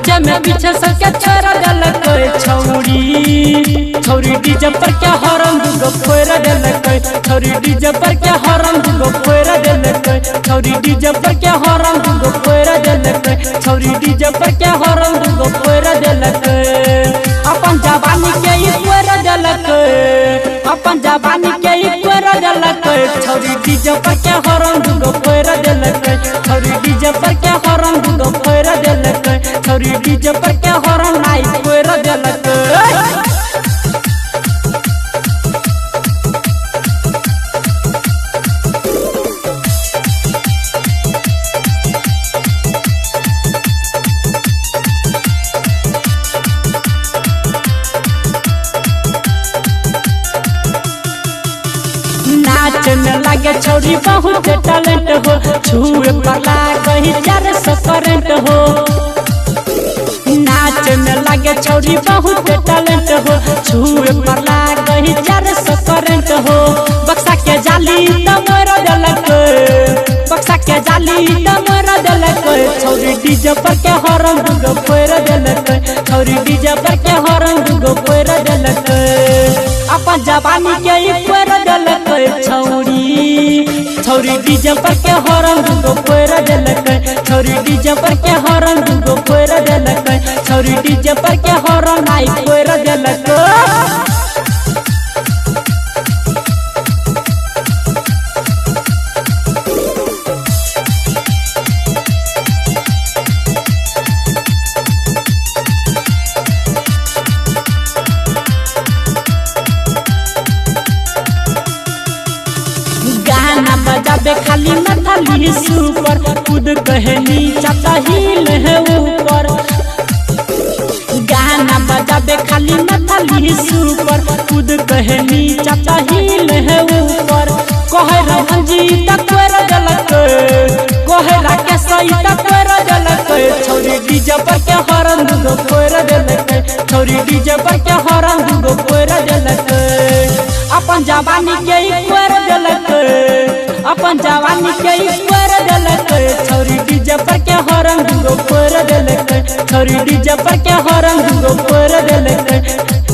नाचे में पीछे सबके छोड़ देलक छौरी छौरी डीजे पर के हॉर्न दुगो फोड़ देलक छौरी डीजे पर के हॉर्न दुगो फोड़ देलक छौरी डीजे पर के हॉर्न दुगो फोड़ देलक छौरी डीजे पर के हॉर्न दुगो फोड़ देलक अपन जवानी के ई फोड़ देलक अपन जवानी के ई फोड़ देलक छौरी डीजे पर के हॉर्न दुगो फोड़ देलक छौरी डीजे पर के हॉर्न दुगो फोड़ देलक छौरी डीजे पर के हॉर्न नाई फोड़ देलक। नाच में लगे छौरी बहुत टैलेंट हो छुए पर लागे 400 करंट हो नाच में लगे छौरी बहुत टैलेंट हो छुए पर लागे 400 करंट हो बक्सा के जाली तमर देलक बक्सा के जाली तमर देलक छौरी डीजे पर के हॉर्न दुगो फोड़ देलक छौरी डीजे पर के हॉर्न दुगो फोड़ देलक अपन जवानी के ई फोड़ देलक छौरी छौरी डीजे पर के हॉर्न दुगो फोड़ देलक छौरी डीजे पर के हॉर्न दुगो फोड़ देलक छौरी डीजे पर के हॉर्न नाई फोड़ देलक। गाना बजाबे खाली नथाली सुपर कूद कहनी चाचा हिल है ऊपर गाना बजाबे खाली नथाली सुपर कूद कहनी चाचा हिल है ऊपर कहे रंजीत कोर देलक कहे राकेश कोर देलक छौरी डीजे पर के हॉर्न दुगो फोड़ देलक छौरी डीजे पर के हॉर्न दुगो फोड़ देलक अपन जवानी के ई फोड़ देलक अपन जवानी के ई फोड़ देलक छौरी डीजे पर के हॉर्न दुगो फोड़ देलक छौरी डीजे पर के हॉर्न दुगो फोड़ देलक।